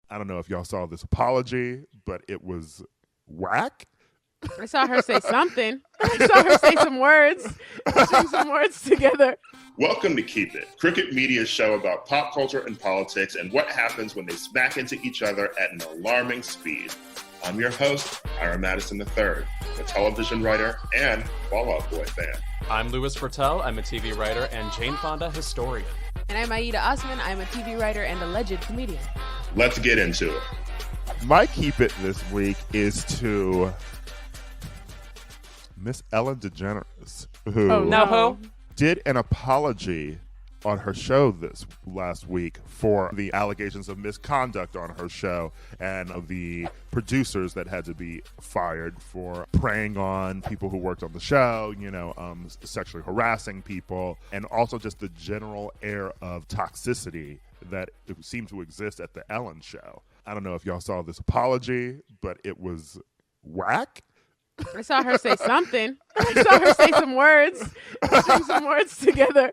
I don't know if y'all saw this apology, but it was whack. I saw her say something. I saw her say some words, string some words together. Welcome to Keep It, Cricket Media's show about pop culture and politics and what happens when they smack into each other at an alarming speed. I'm your host, Ira Madison III, a television writer and Fall Out Boy fan. I'm Louis Virtel. I'm a TV writer and Jane Fonda historian. And I'm Aida Osman. I'm a TV writer and alleged comedian. Let's get into it. My Keep It this week is to Miss Ellen Degeneres, who did an apology on her show this last week for the allegations of misconduct on her show and of the producers that had to be fired for preying on people who worked on the show, sexually harassing people, and also just the general air of toxicity that seemed to exist at the Ellen show. I don't know if y'all saw this apology, but it was whack. I saw her say something. I saw her say some words, string some words together.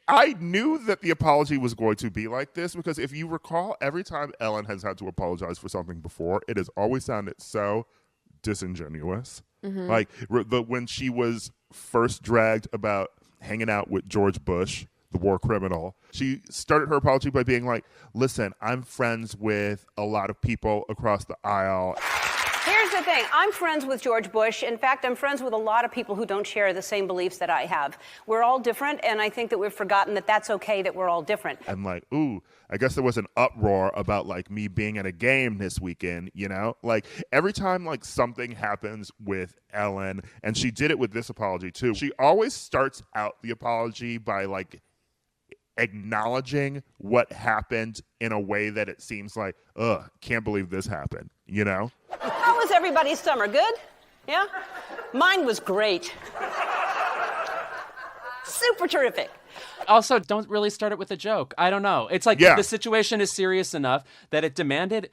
I knew that the apology was going to be like this because if you recall, every time Ellen has had to apologize for something before, it has always sounded so disingenuous. Mm-hmm. Like when she was first dragged about hanging out with George Bush, the war criminal, she started her apology by being like, listen, I'm friends with a lot of people across the aisle. Here's the thing. I'm friends with George Bush. In fact, I'm friends with a lot of people who don't share the same beliefs that I have. We're all different, and I think that we've forgotten that that's okay, that we're all different. And like, ooh, I guess there was an uproar about like me being at a game this weekend, Like every time like something happens with Ellen, and she did it with this apology too, she always starts out the apology by like acknowledging what happened in a way that it seems like, can't believe this happened, How was everybody's summer? Good? Yeah? Mine was great. Super terrific. Also, don't really start it with a joke. I don't know. It's like the situation is serious enough that it demanded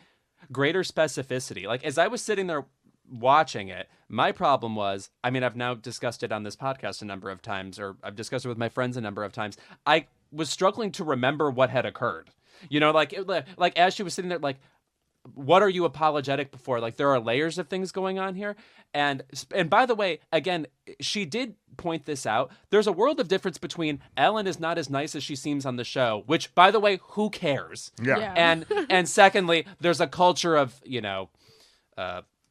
greater specificity. Like, as I was sitting there watching it, my problem was, I've now discussed it on this podcast a number of times, or I've discussed it with my friends a number of times. I was struggling to remember what had occurred. Like as she was sitting there, like, what are you apologetic for? Like, there are layers of things going on here. And by the way, again, she did point this out. There's a world of difference between Ellen is not as nice as she seems on the show, which, by the way, who cares? Yeah. And secondly, there's a culture of,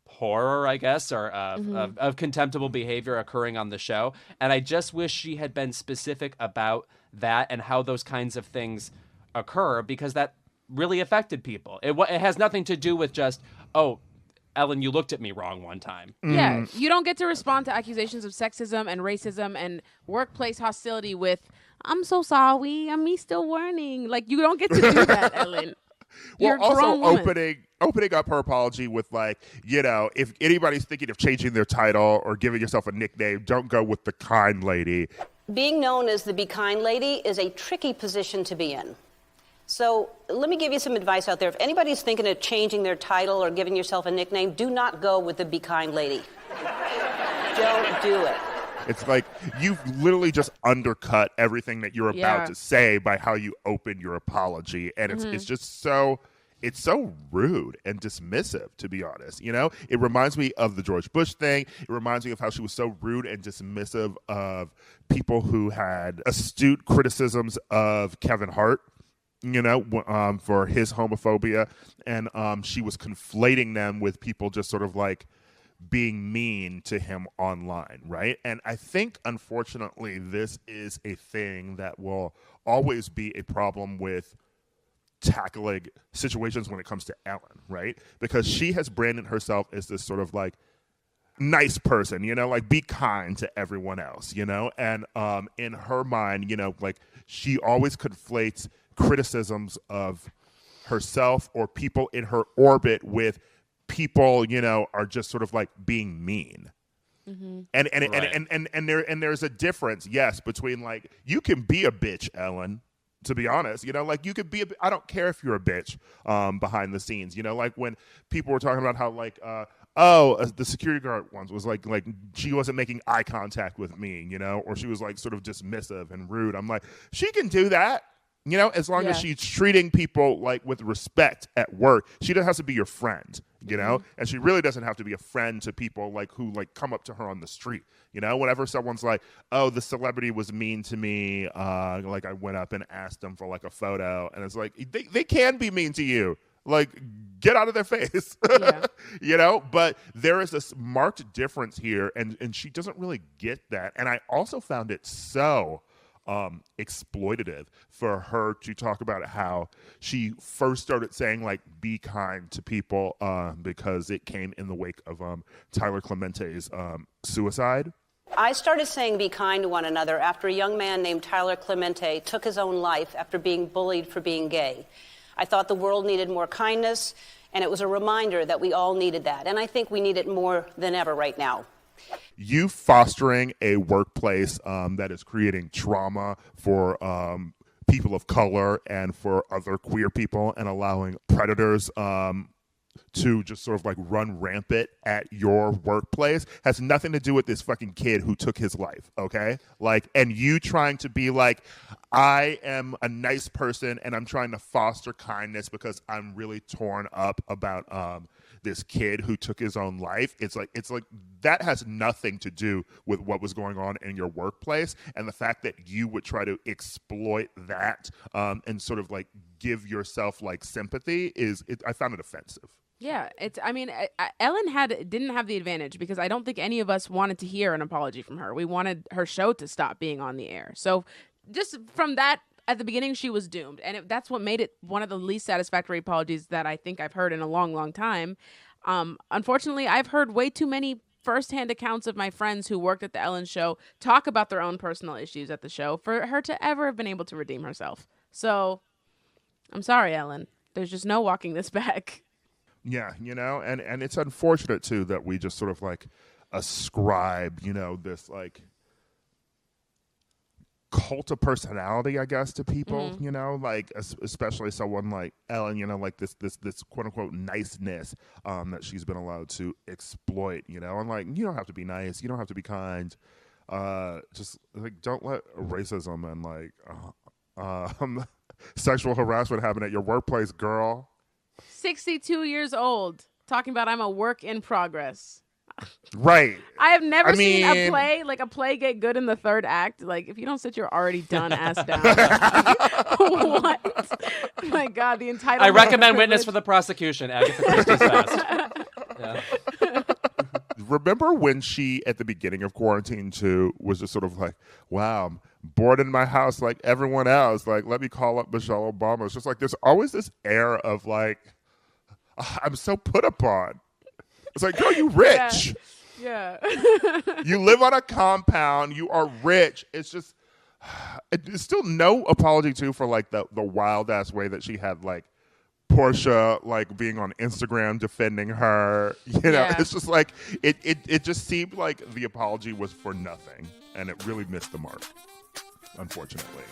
horror, I guess, or of contemptible behavior occurring on the show. And I just wish she had been specific about that and how those kinds of things occur, because that really affected people. It has nothing to do with just, Ellen, you looked at me wrong one time. Yeah, you don't get to respond to accusations of sexism and racism and workplace hostility with, I'm so sorry, I'm me still learning. Like, you don't get to do that, Ellen. Well, also opening up her apology with like, if anybody's thinking of changing their title or giving yourself a nickname, don't go with the kind lady. Being known as the Be Kind Lady is a tricky position to be in. So let me give you some advice out there. If anybody's thinking of changing their title or giving yourself a nickname, do not go with the Be Kind Lady. Don't do it. It's like you've literally just undercut everything that you're about to say by how you open your apology. And it's just so rude and dismissive, to be honest. It reminds me of the George Bush thing. It reminds me of how she was so rude and dismissive of people who had astute criticisms of Kevin Hart, for his homophobia. And she was conflating them with people just sort of like being mean to him online, right? And I think, unfortunately, this is a thing that will always be a problem with tackling situations when it comes to Ellen, right? Because she has branded herself as this sort of like nice person, like be kind to everyone else, and in her mind, like she always conflates criticisms of herself or people in her orbit with people, are just sort of like being mean. Mm-hmm. And there's a difference, yes, between like you can be a bitch, Ellen, to be honest, like you could be I don't care if you're a bitch behind the scenes, like when people were talking about how like the security guard ones was like she wasn't making eye contact with me, or she was like sort of dismissive and rude. I'm like, she can do that. You know, as long as she's treating people like with respect at work, she doesn't have to be your friend, you know? And she really doesn't have to be a friend to people like who like come up to her on the street. You know, whenever someone's like, oh, the celebrity was mean to me, like I went up and asked them for like a photo, and it's like, they can be mean to you. Like, get out of their face, you know? But there is this marked difference here, and she doesn't really get that. And I also found it so exploitative for her to talk about how she first started saying, like, be kind to people because it came in the wake of Tyler Clemente's suicide. I started saying be kind to one another after a young man named Tyler Clemente took his own life after being bullied for being gay. I thought the world needed more kindness, and it was a reminder that we all needed that. And I think we need it more than ever right now. You fostering a workplace that is creating trauma for people of color and for other queer people, and allowing predators to just sort of like run rampant at your workplace has nothing to do with this fucking kid who took his life, okay? Like, and you trying to be like, I am a nice person and I'm trying to foster kindness because I'm really torn up about this kid who took his own life. It's like that has nothing to do with what was going on in your workplace, and the fact that you would try to exploit that and sort of like give yourself like sympathy I found it offensive. Yeah, Ellen didn't have the advantage because I don't think any of us wanted to hear an apology from her. We wanted her show to stop being on the air. So just from that, at the beginning, she was doomed. And that's what made it one of the least satisfactory apologies that I think I've heard in a long, long time. Unfortunately, I've heard way too many firsthand accounts of my friends who worked at the Ellen show talk about their own personal issues at the show for her to ever have been able to redeem herself. So I'm sorry, Ellen. There's just no walking this back. Yeah, you know, and it's unfortunate, too, that we just sort of, like, ascribe, you know, this, like, cult of personality, I guess, to people, you know, like, especially someone like Ellen, you know, like this quote-unquote niceness that she's been allowed to exploit, you know, and, like, you don't have to be nice, you don't have to be kind, just, like, don't let racism and, like, sexual harassment happen at your workplace, girl. 62 years old, talking about I'm a work in progress. Right. I have never seen a play get good in the third act. Like, if you don't sit your already done ass down. What? Oh my God, the entitlement. I recommend witness for the prosecution. Agatha Christie's best. Yeah. Remember when she, at the beginning of Quarantine 2, was just sort of like, wow, I'm bored in my house like everyone else. Like, let me call up Michelle Obama. It's just like, there's always this air of like, I'm so put upon. It's like, girl, you rich. Yeah. You live on a compound. You are rich. It's just, it's still no apology too for like the wild ass way that she had like Portia like being on Instagram defending her. You know, it's just like it just seemed like the apology was for nothing, and it really missed the mark, unfortunately.